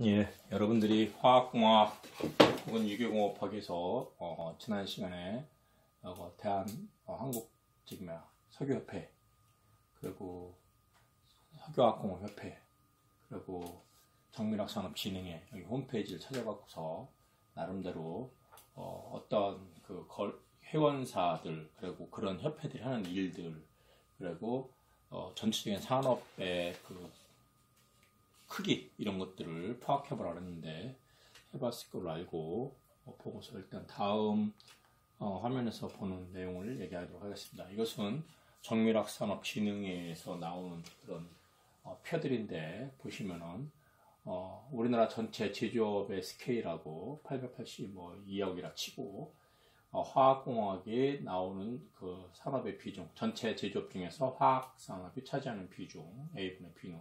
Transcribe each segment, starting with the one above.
예, 여러분들이 화학공학 혹은 유교공업학에서 지난 시간에 대한 한국 석유협회, 그리고 석유화학공업협회, 그리고 정밀학산업진흥회 여기 홈페이지를 찾아갖고서 나름대로 어떤 회원사들, 그리고 그런 협회들이 하는 일들, 그리고 전체적인 산업의 크기 이런 것들을 파악해보라 그랬는데 해봤을 걸로 알고 보고서 일단 다음 화면에서 보는 내용을 얘기하도록 하겠습니다. 이것은 정밀학산업진흥회에서 나오는 그런 표들인데 보시면은 우리나라 전체 제조업의 스케일하고 882억이라 치고 화학공학에 나오는 그 산업의 비중, 전체 제조업 중에서 화학산업이 차지하는 비중 A분의 B는,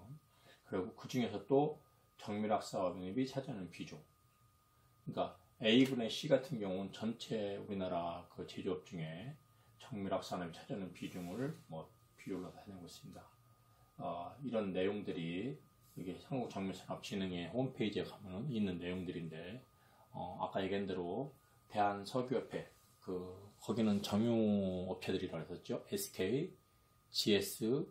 그리고 그 중에서 또 정밀학산업이 차지하는 비중. 그러니까 A분의 C 같은 경우는 전체 우리나라 그 제조업 중에 정밀학산업이 차지하는 비중을 비율로 다내고 있습니다. 이런 내용들이 이게 한국정밀산업진흥회 홈페이지에 가면 있는 내용들인데, 아까 얘기한 대로 대한석유협회, 거기는 정유업체들이라고 했었죠. SK, GS,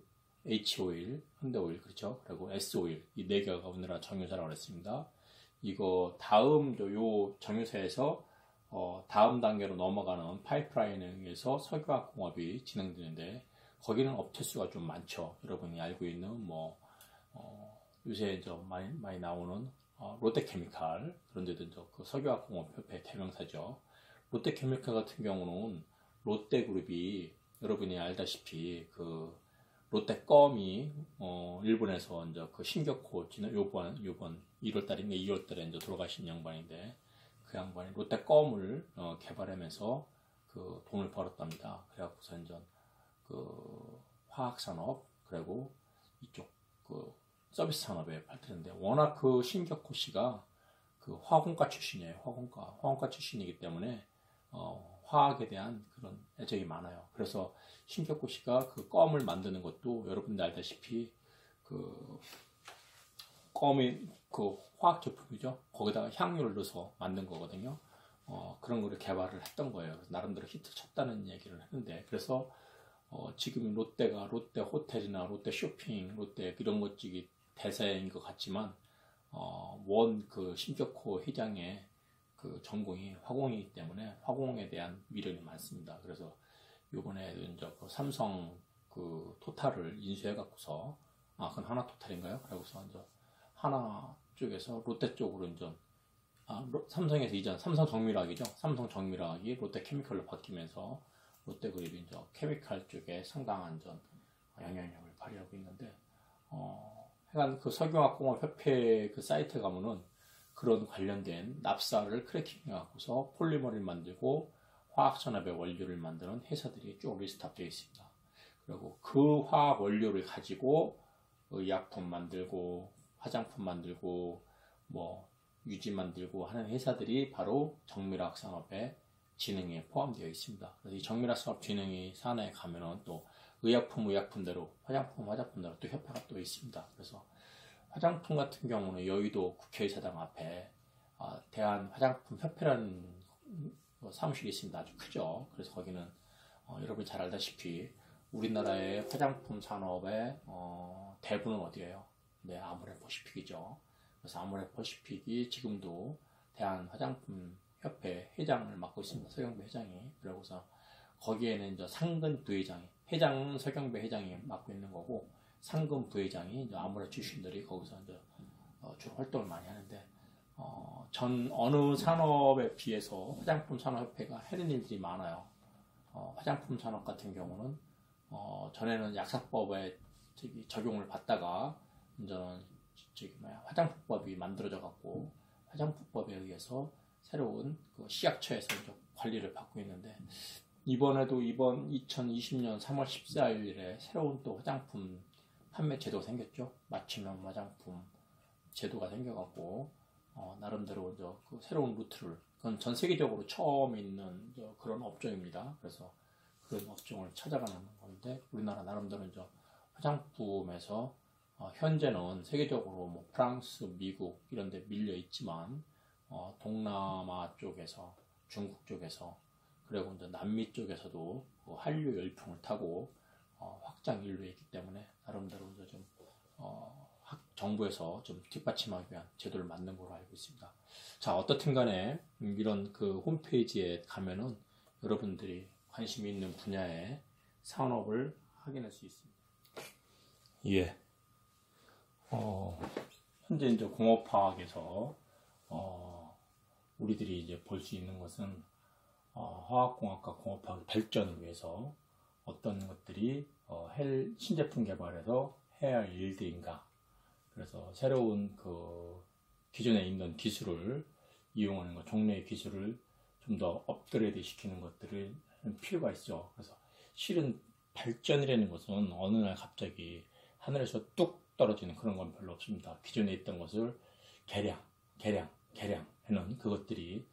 H오일, 현대오일, 그렇죠. 그리고 S오일, 이 네 개가 우리나라 정유사라고 했습니다. 이거 다음 요 정유사에서 다음 단계로 넘어가는 파이프라인에 의해서 석유화학공업이 진행되는데, 거기는 업체 수가 좀 많죠. 여러분이 알고 있는 요새 많이 나오는 롯데케미칼, 그런 데도 그 석유화학공업협회 대명사죠. 롯데케미칼 같은 경우는 롯데그룹이 여러분이 알다시피 롯데껌이 일본에서 이제 신격호 요번 1월달인가 2월달에 이제 돌아가신 양반인데, 그 양반이 롯데껌을 개발하면서 돈을 벌었답니다. 그래갖고서 이제 화학산업, 그리고 이쪽 서비스 산업에 발전했는데, 워낙 신격호 씨가 화공과 출신이에요. 화공과 출신이기 때문에 화학에 대한 그런 애정이 많아요. 그래서 신격호 씨가 껌을 만드는 것도 여러분들 알다시피 껌이 화학 제품이죠. 거기다가 향료를 넣어서 만든 거거든요. 그런 거를 개발을 했던 거예요. 나름대로 히트 쳤다는 얘기를 했는데, 그래서 지금 롯데가 롯데 호텔이나 롯데 쇼핑, 롯데 이런 것들이 대세인 것 같지만 신격호 회장의 전공이 화공이기 때문에 화공에 대한 미련이 많습니다. 그래서 요번에 이제 삼성 토탈을 인수해갖고서, 그건 하나토탈인가요? 그러고서 이제 하나 쪽에서 롯데 쪽으로 이제 삼성에서 이전 삼성정밀화학이죠. 삼성정밀화학이 롯데케미칼로 바뀌면서 롯데그룹이 이제 케미칼 쪽에 상당한 영향력을 발휘하고 있는데, 하여간 석유화학공업협회 사이트에 가면은 그런 관련된 납사를 크래킹해갖고서 폴리머를 만들고 화학산업의 원료를 만드는 회사들이 쭉 리스트업되어 있습니다. 그리고 그 화학 원료를 가지고 의약품 만들고 화장품 만들고 유지 만들고 하는 회사들이 바로 정밀화학산업의 진흥에 포함되어 있습니다. 그래서 이 정밀화산업진흥회 산하에 가면은 또 의약품대로, 화장품대로 또 협회가 또 있습니다. 그래서 화장품 같은 경우는 여의도 국회의사당 앞에 대한화장품협회라는 사무실이 있습니다. 아주 크죠. 그래서 거기는 여러분이 잘 알다시피 우리나라의 화장품 산업의 대부는 어디예요? 네, 아모레퍼시픽이죠. 그래서 아모레퍼시픽이 지금도 대한화장품협회 회장을 맡고 있습니다. 서경배 회장이. 그러고서 거기에는 이제 상근 부회장이, 회장은 서경배 회장이 맡고 있는 거고, 상근 부회장이 이제 아모레 출신들이 거기서 이제 주로 활동을 많이 하는데, 어느 산업에 비해서 화장품 산업협회가 하는 일들이 많아요. 화장품 산업 같은 경우는 전에는 약사법에 적용을 받다가 이제는 화장품법이 만들어져 갖고 화장품법에 의해서 새로운 식약처에서 이제 관리를 받고 있는데, 이번 2020년 3월 14일에 새로운 또 화장품 판매 제도가 생겼죠. 맞춤형 화장품 제도가 생겨갖고 나름대로 이제 새로운 루트를, 그건 전 세계적으로 처음 있는 그런 업종입니다. 그래서 그런 업종을 찾아가는 건데, 우리나라 나름대로 이제 화장품에서 현재는 세계적으로 뭐 프랑스, 미국 이런 데 밀려 있지만 동남아 쪽에서, 중국 쪽에서, 그리고 이제 남미 쪽에서도 한류 열풍을 타고 확장 인류에 있기 때문에 나름대로 이제 좀 정부에서 좀 뒷받침하기 위한 제도를 만든 걸로 알고 있습니다. 자, 어떻든 간에 이런 그 홈페이지에 가면은 여러분들이 관심이 있는 분야의 산업을 확인할 수 있습니다. 예. 현재 이제 공업화학에서 우리들이 이제 볼 수 있는 것은 화학공학과 공업화학 발전을 위해서 어떤 것들이 신제품 개발에서 해야 할 일들인가. 그래서 새로운 그 기존에 있는 기술을 이용하는 것, 종래의 기술을 좀 더 업그레이드 시키는 것들을 필요가 있죠. 그래서 실은 발전이라는 것은 어느 날 갑자기 하늘에서 뚝 떨어지는 그런 건 별로 없습니다. 기존에 있던 것을 개량 하는 그것들이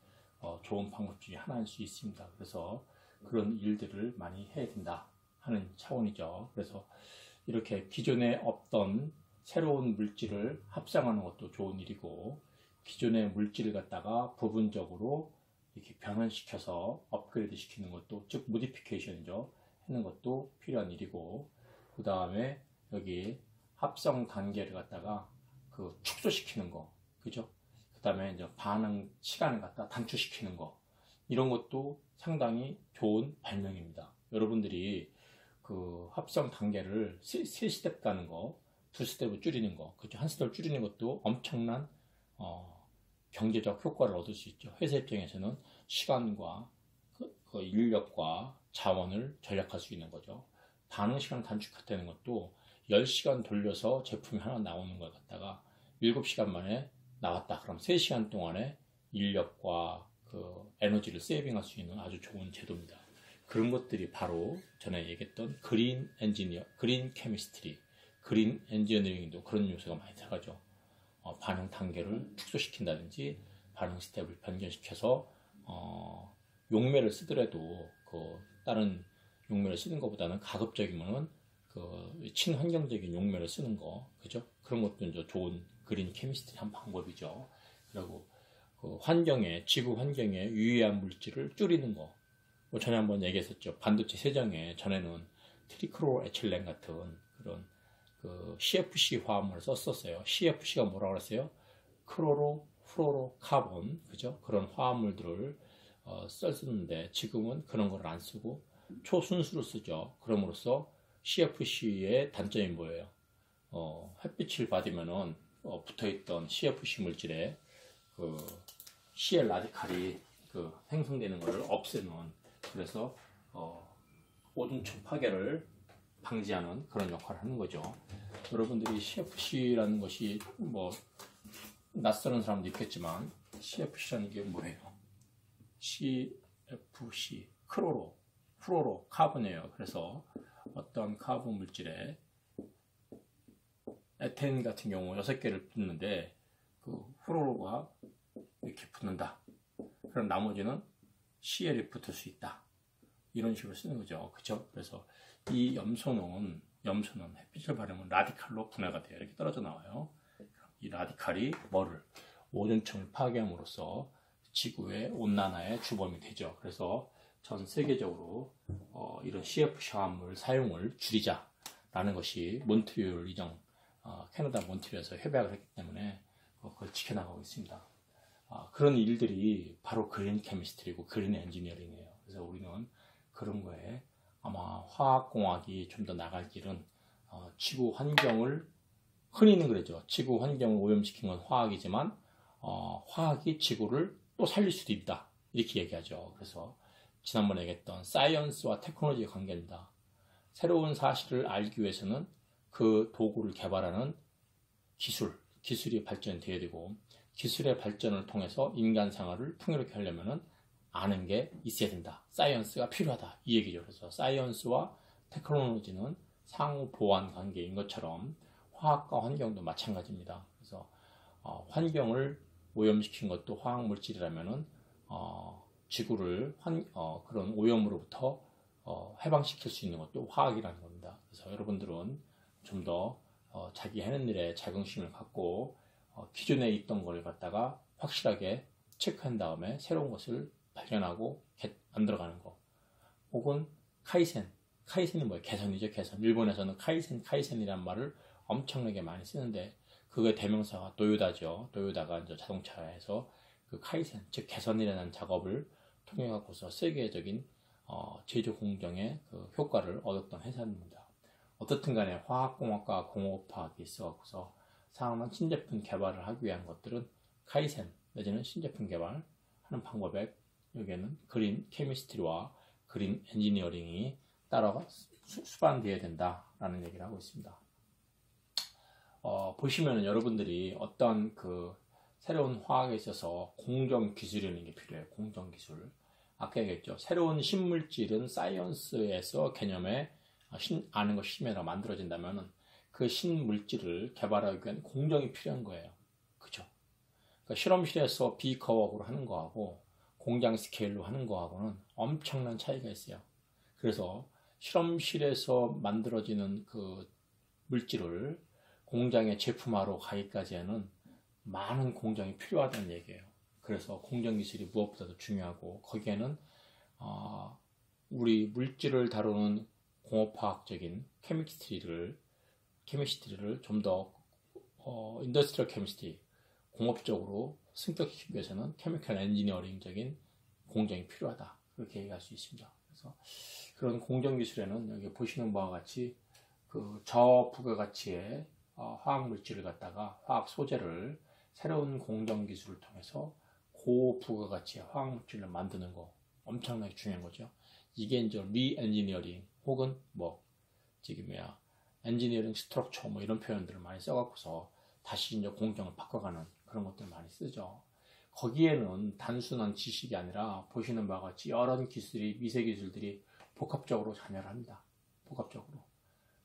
좋은 방법 중에 하나일 수 있습니다. 그래서 그런 일들을 많이 해야 된다 하는 차원이죠. 그래서 이렇게 기존에 없던 새로운 물질을 합성하는 것도 좋은 일이고, 기존의 물질을 갖다가 부분적으로 이렇게 변환시켜서 업그레이드 시키는 것도, 즉 모디피케이션이죠, 하는 것도 필요한 일이고, 그 다음에 여기 합성 단계를 갖다가 그 축소시키는 거, 그죠? 그 다음에 이제 반응 시간을 갖다 단축시키는 거, 이런 것도 상당히 좋은 발명입니다. 여러분들이 그 합성 단계를 3스텝 가는 거, 2스텝을 줄이는 거, 그죠? 한 스텝을 줄이는 것도 엄청난 경제적 효과를 얻을 수 있죠. 회사 입장에서는 시간과 그 인력과 자원을 절약할 수 있는 거죠. 반응 시간 단축했다는 것도 10시간 돌려서 제품이 하나 나오는 걸 갖다가 7시간 만에 나왔다. 그럼 3시간 동안에 인력과 그 에너지를 세이빙할 수 있는 아주 좋은 제도입니다. 그런 것들이 바로 전에 얘기했던 그린 엔지니어, 그린 케미스트리, 그린 엔지니어링도 그런 요소가 많이 들어가죠. 반응 단계를 축소시킨다든지 반응 스텝을 변경시켜서 용매를 쓰더라도 그 다른 용매를 쓰는 것보다는 가급적이면은 그 친환경적인 용매를 쓰는 거, 그죠? 그런 것도 이제 좋은 그린 케미스트리 한 방법이죠. 그리고 그 환경에, 지구 환경에 유해한 물질을 줄이는 거. 뭐 전에 한번 얘기했었죠. 반도체 세정에 전에는 트리크로에틸렌 같은 그런 그 CFC 화합물을 썼었어요. CFC가 뭐라고 그랬어요? 크로로, 플로로, 카본, 그죠? 그런 화합물들을 썼는데 지금은 그런 걸 안 쓰고 초순수를 쓰죠. 그럼으로써 CFC의 단점이 뭐예요? 햇빛을 받으면은 붙어있던 CFC 물질에 그 CL 라디칼이 그 생성되는 것을 없애는, 그래서 오존층 파괴를 방지하는 그런 역할을 하는 거죠. 여러분들이 CFC라는 것이 뭐 낯설은 사람도 있겠지만 CFC라는 게 뭐예요? CFC, 크로로, 플로로, 카본이에요. 그래서 어떤 카본 물질에 에탄 같은 경우 6개를 붙는데 그 플로로가 이렇게 붙는다. 그럼 나머지는 CL이 붙을 수 있다. 이런 식으로 쓰는 거죠. 그쵸? 그래서 이 염소는 햇빛을 바르면 라디칼로 분해가 돼요. 이렇게 떨어져 나와요. 이 라디칼이 뭐를? 오존층을 파괴함으로써 지구의 온난화의 주범이 되죠. 그래서 전 세계적으로 이런 CFC 화합물 사용을 줄이자라는 것이 몬트리올 이정, 캐나다 몬트리올에서 협약을 했기 때문에 그걸 지켜나가고 있습니다. 그런 일들이 바로 그린 케미스트리고 그린 엔지니어링이에요. 그래서 우리는 그런 거에 아마 화학공학이 좀 더 나갈 길은 지구 환경을, 흔히는 그러죠. 지구 환경을 오염시킨 건 화학이지만 화학이 지구를 또 살릴 수도 있다. 이렇게 얘기하죠. 그래서 지난번에 얘기했던 사이언스와 테크놀로지의 관계입니다. 새로운 사실을 알기 위해서는 그 도구를 개발하는 기술이 발전돼야 되고, 기술의 발전을 통해서 인간 생활을 풍요롭게 하려면 아는 게 있어야 된다. 사이언스가 필요하다. 이 얘기죠. 그래서 사이언스와 테크놀로지는 상호 보완 관계인 것처럼 화학과 환경도 마찬가지입니다. 그래서 환경을 오염시킨 것도 화학물질이라면은 지구를 그런 오염으로부터 해방시킬 수 있는 것도 화학이라는 겁니다. 그래서 여러분들은 좀 더 자기 하는 일에 자긍심을 갖고 기존에 있던 걸 갖다가 확실하게 체크한 다음에 새로운 것을 발견하고 만들어가는 거. 혹은 카이센이 뭐예요? 개선이죠, 개선. 일본에서는 카이센이란 말을 엄청나게 많이 쓰는데 그게 대명사가 도요다죠. 도요다가 이제 자동차에서 그 카이센, 즉 개선이라는 작업을 통해 갖고서 세계적인 제조 공정의 그 효과를 얻었던 회사입니다. 어떻든 간에 화학공학과 공업화학이 있어 갖고서 상황한 신제품 개발을 하기 위한 것들은 카이센 내지는 신제품 개발하는 방법에 여기에는 그린 케미스트리와 그린 엔지니어링이 따라가 수반되어야 된다라는 얘기를 하고 있습니다. 보시면은 여러분들이 어떤 그 새로운 화학에 있어서 공정 기술이라는 게 필요해요. 공정 기술. 아까 얘기했죠. 새로운 신물질은 사이언스에서 개념에 아는 것 심해라 만들어진다면은 그 신물질을 개발하기 위한 공정이 필요한 거예요. 그죠? 그러니까 실험실에서 비커워크로 하는 거하고 공장 스케일로 하는 거하고는 엄청난 차이가 있어요. 그래서 실험실에서 만들어지는 그 물질을 공장의 제품화로 가기까지에는 많은 공정이 필요하다는 얘기예요. 그래서 공정 기술이 무엇보다도 중요하고 거기에는 우리 물질을 다루는 공업화학적인 케미스트리를 좀 더 인더스트리얼 케미스트리 공업적으로 승격시키기 위해서는 케미컬 엔지니어링적인 공정이 필요하다. 그렇게 얘기할 수 있습니다. 그래서 그런 공정 기술에는 여기 보시는 바와 같이 그 저부가가치의 화학 물질을 갖다가 화학 소재를 새로운 공정 기술을 통해서 고부가가치의 화학 물질을 만드는 거 엄청나게 중요한 거죠. 이게 이제 리엔지니어링 혹은 엔지니어링 스트럭처 이런 표현들을 많이 써갖고서 다시 이제 공정을 바꿔가는 그런 것들 많이 쓰죠. 거기에는 단순한 지식이 아니라 보시는 바와 같이 여러 기술이 미세 기술들이 복합적으로 참여를 합니다. 복합적으로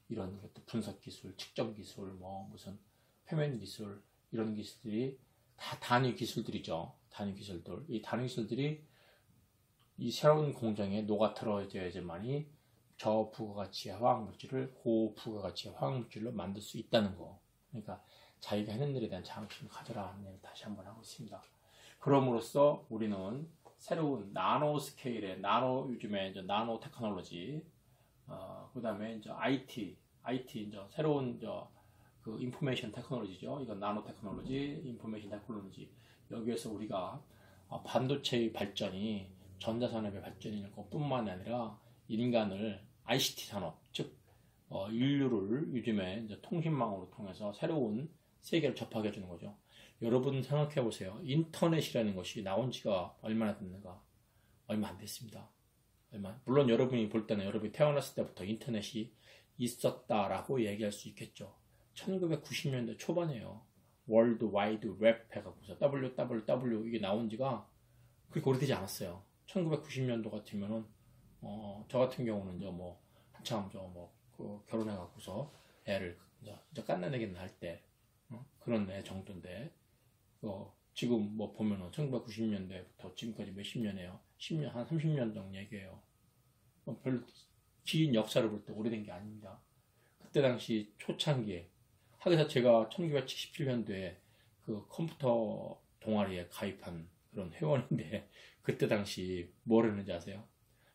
이런 것도 분석 기술, 측정 기술, 무슨 표면 기술 이런 기술들이 다 단위 기술들이죠. 단위 기술들. 이 단위 기술들이 이 새로운 공정에 녹아들어져야지만이 저부가가치의 화학물질을 고부가가치의 화학물질로 만들 수 있다는 거. 그러니까 자기가 하는 일에 대한 자긍심을 가져라 하는 얘기를 다시 한번 하고 있습니다. 그럼으로써 우리는 새로운 나노 스케일의 요즘에 이제 나노 테크놀로지, 그 다음에 이제 IT 이제 새로운 그 인포메이션 테크놀로지죠. 이건 나노 테크놀로지, 인포메이션 테크놀로지. 여기에서 우리가 반도체의 발전이 전자산업의 발전일 것뿐만 아니라 인간을 ICT 산업, 즉 인류를 요즘에 이제 통신망으로 통해서 새로운 세계를 접하게 해주는 거죠. 여러분 생각해 보세요. 인터넷이라는 것이 나온 지가 얼마나 됐는가? 얼마 안 됐습니다. 물론 여러분이 볼 때는 여러분이 태어났을 때부터 인터넷이 있었다라고 얘기할 수 있겠죠. 1990년대 초반이에요. 월드 와이드 웹 해갖고서 www 이게 나온 지가 그렇게 오래되지 않았어요. 1990년도 같으면은 저 같은 경우는 이제 한참 결혼해갖고서 애를 이제 깐나내기는 할 때 그런 애 정도인데 지금 보면은 1990년대부터 지금까지 몇십 년이에요. 10년 한 30년 정도 얘기해요. 별로 긴 역사를 볼 때 오래된 게 아닙니다. 그때 당시 초창기에 하기사 제가 1977년도에 그 컴퓨터 동아리에 가입한 그런 회원인데 그때 당시 뭘 했는지 아세요?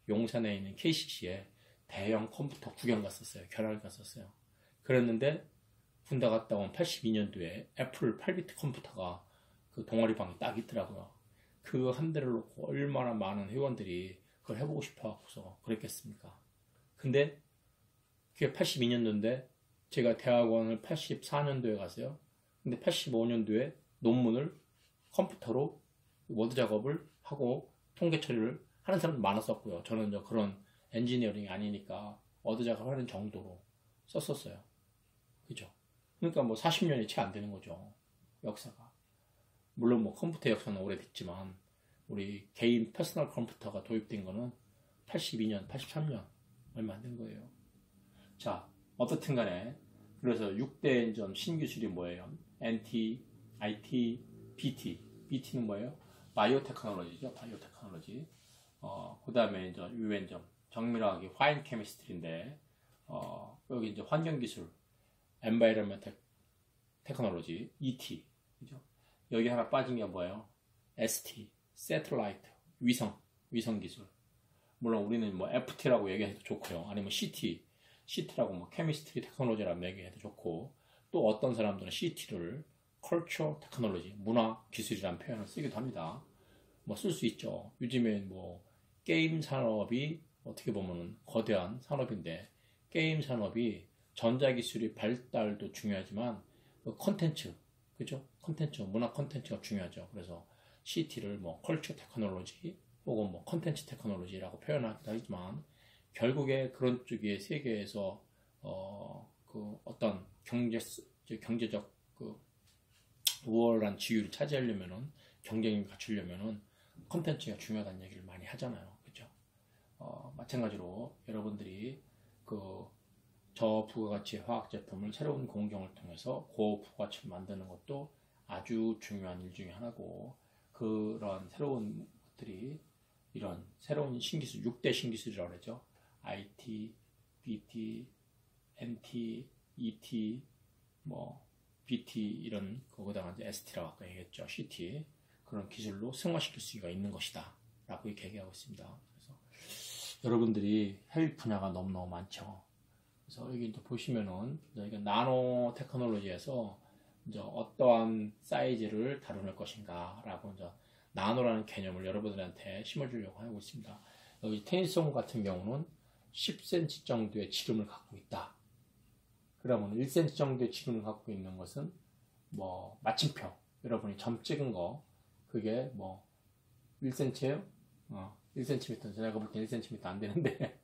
용산에 있는 KCC에 대형 컴퓨터 구경 갔었어요. 견학을 갔었어요. 그랬는데 군대 갔다 온 82년도에 애플 8비트 컴퓨터가 그 동아리방에 딱 있더라고요. 그 한 대를 놓고 얼마나 많은 회원들이 그걸 해보고 싶어 갖고서 그랬겠습니까? 근데 그게 82년도인데 제가 대학원을 84년도에 갔어요. 근데 85년도에 논문을 컴퓨터로 워드 작업을 하고 통계 처리를 하는 사람도 많았었고요. 저는 그런 엔지니어링이 아니니까 워드 작업하는 정도로 썼었어요. 그죠? 그러니까 40년이 채 안 되는 거죠. 역사가. 물론 컴퓨터 역사는 오래됐지만 우리 개인 퍼스널 컴퓨터가 도입된 거는 82년, 83년 얼마 안 된 거예요. 자, 어떻든 간에 그래서 6대 신기술이 뭐예요? NT, IT, BT. BT는 뭐예요? 바이오 테크놀로지죠. 바이오 테크놀로지. 그 다음에 유엔점, 정밀화학이 화인 케미스트리인데, 여기 환경 기술, Environmental Technology, ET, 그죠? 여기 하나 빠진 게 뭐예요? ST, Satellite, 위성 기술. 물론 우리는 뭐 FT라고 얘기해도 좋고요. 아니면 CT라고 뭐 Chemistry Technology라고 얘기해도 좋고, 또 어떤 사람들은 CT를 Cultural Technology, 문화 기술이라는 표현을 쓰기도 합니다. 뭐 쓸 수 있죠. 요즘에 뭐 게임 산업이 어떻게 보면 거대한 산업인데, 게임 산업이 전자기술이 발달도 중요하지만 그 콘텐츠, 그죠? 콘텐츠, 문화 콘텐츠가 중요하죠. 그래서 CT를 뭐 컬처 테크놀로지 혹은 뭐 콘텐츠 테크놀로지라고 표현하기도 하지만, 결국에 그런 쪽의 세계에서 그 어떤 경제적 그 우월한 지위를 차지하려면은, 경쟁력을 갖추려면은 콘텐츠가 중요하다는 얘기를 많이 하잖아요. 그죠? 마찬가지로 여러분들이 그 저부가가치 화학 제품을 새로운 공정을 통해서 고부가치를 만드는 것도 아주 중요한 일 중에 하나고, 그런 새로운 것들이 이런 새로운 신기술, 6대 신기술이라고 그러죠. IT, BT, MT, ET, 뭐 BT 이런 거기다가 이제 ST라고 아까 얘기했죠. CT, 그런 기술로 승화시킬 수가 있는 것이다 라고 이렇게 얘기하고 있습니다. 그래서 여러분들이 할 분야가 너무너무 많죠. 그래서 여기 이제 보시면은 여기가 나노 테크놀로지에서 이제 어떠한 사이즈를 다룰 것인가 라고 이제 나노라는 개념을 여러분들한테 심어주려고 하고 있습니다. 여기 테니스공 같은 경우는 10cm 정도의 지름을 갖고 있다. 그러면 1cm 정도의 지름을 갖고 있는 것은 뭐 마침표, 여러분이 점 찍은 거, 그게 뭐 1cm예요? 1cm, 제가 볼 때 1cm 안 되는데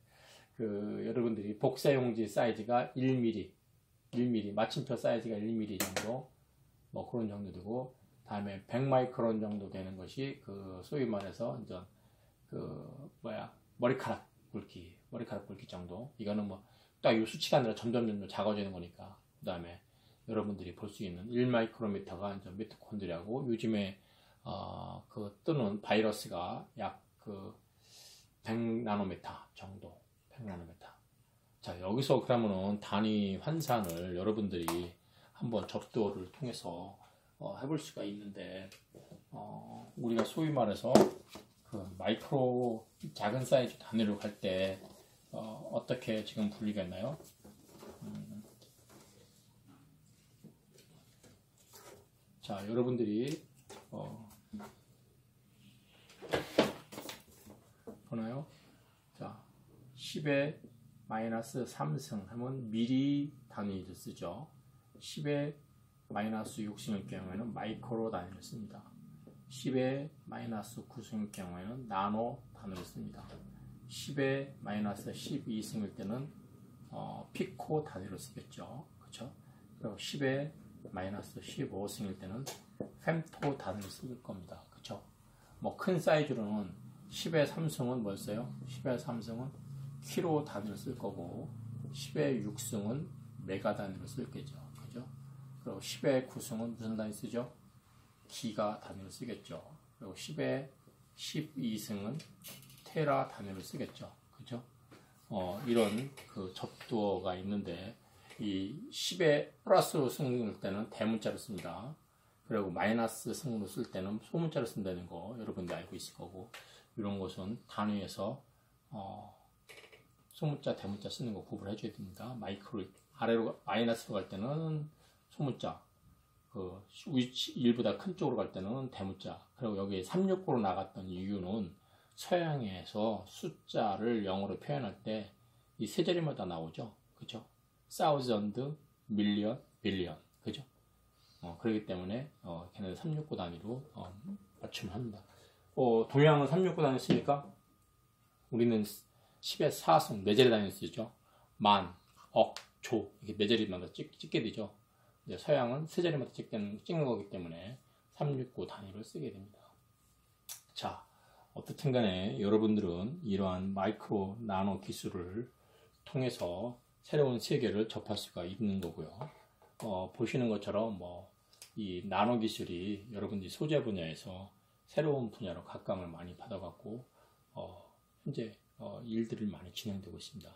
그 여러분들이 복사용지 사이즈가 1mm, 마침표 사이즈가 1mm 정도, 뭐 그런 정도 되고, 다음에 100마이크론 정도 되는 것이 그 소위 말해서 이제 그 머리카락 굵기 정도. 이거는 뭐 딱 이 수치가 아니라 점점 작아지는 거니까. 그 다음에 여러분들이 볼 수 있는 1마이크로미터가 이제 미토콘드리아고, 요즘에 그 뜨는 바이러스가 약 그 100나노미터 정도. 100나노미터. 자, 여기서 그러면은 단위 환산을 여러분들이 한번 접도를 통해서 해볼 수가 있는데, 우리가 소위 말해서 그 마이크로 작은 사이즈 단위로 갈 때 어떻게 지금 분리가 있나요? 자, 여러분들이 보나요? 자, 10의 마이너스 3승 하면 미리 단위를 쓰죠. 10의 마이너스 6승일 경우에는 마이크로 단위를 씁니다. 10의 마이너스 9승일 경우에는 나노 단위를 씁니다. 10의 마이너스 12승일 때는 피코 단위를 쓰겠죠. 그렇죠? 그리고 10의 마이너스 15승일 때는 fem토 단위를 쓸 겁니다. 그렇죠? 뭐 큰 사이즈로는 10의 3승은 뭘 써요? 10의 3승은 키로 단위를 쓸 거고, 10의 6승은 메가 단위를 쓸 거죠. 그죠? 그리고 10의 9승은 무슨 단위 쓰죠? 기가 단위를 쓰겠죠. 그리고 10의 12승은 테라 단위를 쓰겠죠. 그죠? 이런 그 접두어가 있는데, 이 10의 플러스 승일 때는 대문자를 씁니다. 그리고 마이너스 승으로 쓸 때는 소문자를 쓴다는 거 여러분들 알고 있을 거고, 이런 것은 단위에서 소문자, 대문자 쓰는 거 구분해 줘야 됩니다. 마이크로 아래로 마이너스로 갈 때는 소문자, 그 위치 1보다 큰 쪽으로 갈 때는 대문자. 그리고 여기 369로 나갔던 이유는 서양에서 숫자를 영어로 표현할 때 이 세 자리마다 나오죠. 그죠? thousand, million, billion. 그죠? 그렇기 때문에 걔네들 369 단위로 맞춤을 합니다. 동양은 369 단위 쓰니까 우리는 10의 4승, 4자리 단위 쓰죠. 만, 억, 조, 이렇게 4자리마다 찍게 되죠. 서양은 3자리마다 찍는 거기 때문에 369 단위를 쓰게 됩니다. 자, 어떻든 간에 여러분들은 이러한 마이크로 나노 기술을 통해서 새로운 세계를 접할 수가 있는 거고요. 보시는 것처럼 이 나노 기술이 여러분들이 소재 분야에서 새로운 분야로 각광을 많이 받아갖고 현재 일들이 많이 진행되고 있습니다.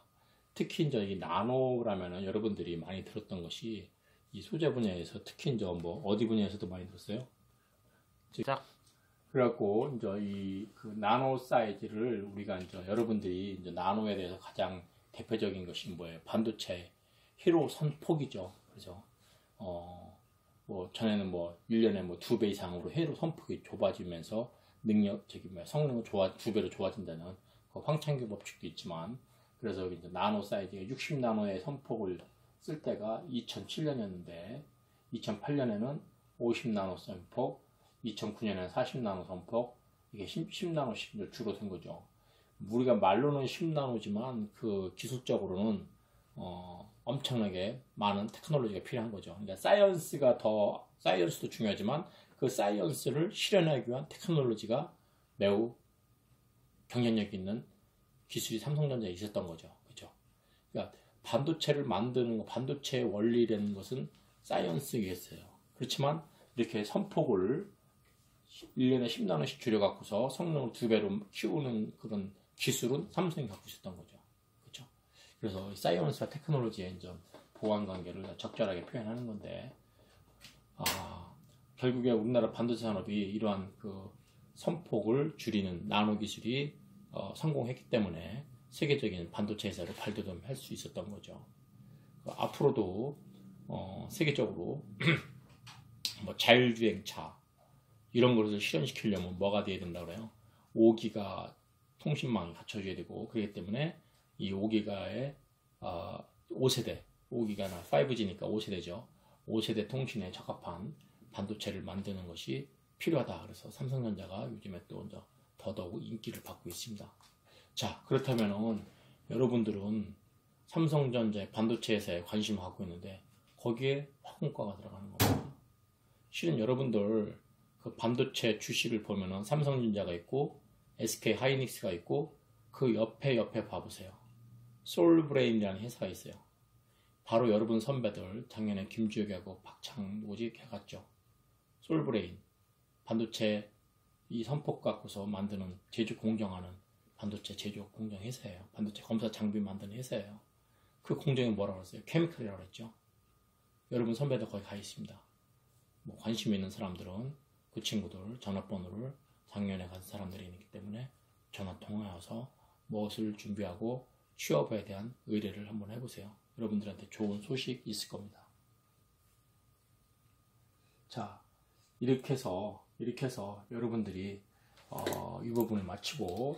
특히 이제 이 나노라면은 여러분들이 많이 들었던 것이 이 소재 분야에서 특히 이제 뭐 어디 분야에서도 많이 들었어요. 자, 그래갖고 이제 이 그 나노 사이즈를 우리가 이제 여러분들이 이제 나노에 대해서 가장 대표적인 것이 뭐예요? 반도체 히로 선폭이죠. 그죠? 뭐 전에는 뭐 1년에 뭐 2배 이상으로 히로 선폭이 좁아지면서 성능은 2배로 좋아진다는 그 황창기 법칙도 있지만, 그래서 이제 나노 사이즈가 60나노의 선폭을 쓸 때가 2007년이었는데 2008년에는 50나노 선폭, 2009년에는 40나노 선폭, 이게 10나노씩 줄어든 거죠. 우리가 말로는 10나노지만 그 기술적으로는 엄청나게 많은 테크놀로지가 필요한 거죠. 그러니까 사이언스도 중요하지만 그 사이언스를 실현하기 위한 테크놀로지가 매우 경쟁력 있는 기술이 삼성전자에 있었던 거죠. 그죠? 그러니까 반도체를 만드는 거, 반도체의 원리라는 것은 사이언스이겠어요. 그렇지만 이렇게 선폭을 1년에 10나노씩 줄여갖고서 성능을 2배로 키우는 그런 기술은 삼성이 갖고 있었던 거죠. 그렇죠? 그래서 사이언스와 테크놀로지의 이제 보완 관계를 적절하게 표현하는 건데, 결국에 우리나라 반도체 산업이 이러한 그 선폭을 줄이는 나노 기술이 성공했기 때문에 세계적인 반도체 회사를 발돋움할 수 있었던 거죠. 앞으로도 세계적으로 뭐 자율주행차 이런 것을 실현시키려면 뭐가 돼야 된다고 그래요? 5기가 통신망이 갖춰져야 되고, 그렇기 때문에 이 5기가의 5세대, 5기가나 5G니까 5세대죠. 5세대 통신에 적합한 반도체를 만드는 것이 필요하다. 그래서 삼성전자가 요즘에 또 이제 더더욱 인기를 받고 있습니다. 자, 그렇다면은 여러분들은 삼성전자의 반도체 회사에 관심을 갖고 있는데 거기에 화공과가 들어가는 겁니다. 실은 여러분들 그 반도체 주식을 보면은 삼성전자가 있고 SK 하이닉스가 있고 그 옆에 봐보세요. 솔브레인이라는 회사가 있어요. 바로 여러분 선배들 작년에 김주혁하고 박창호지 해갔죠. 솔브레인 반도체 이 선폭 갖고서 만드는 제조 공정하는 반도체 제조 공정 회사예요. 반도체 검사 장비 만드는 회사예요. 그 공정이 뭐라고 했어요? 케미컬이라고 했죠. 여러분 선배들 거기 가 있습니다. 뭐 관심 있는 사람들은 그 친구들 전화번호를 작년에 간 사람들이기 때문에 전화 통화해서 무엇을 준비하고 취업에 대한 의뢰를 한번 해보세요. 여러분들한테 좋은 소식 있을 겁니다. 자, 이렇게 해서 여러분들이 이 부분을 마치고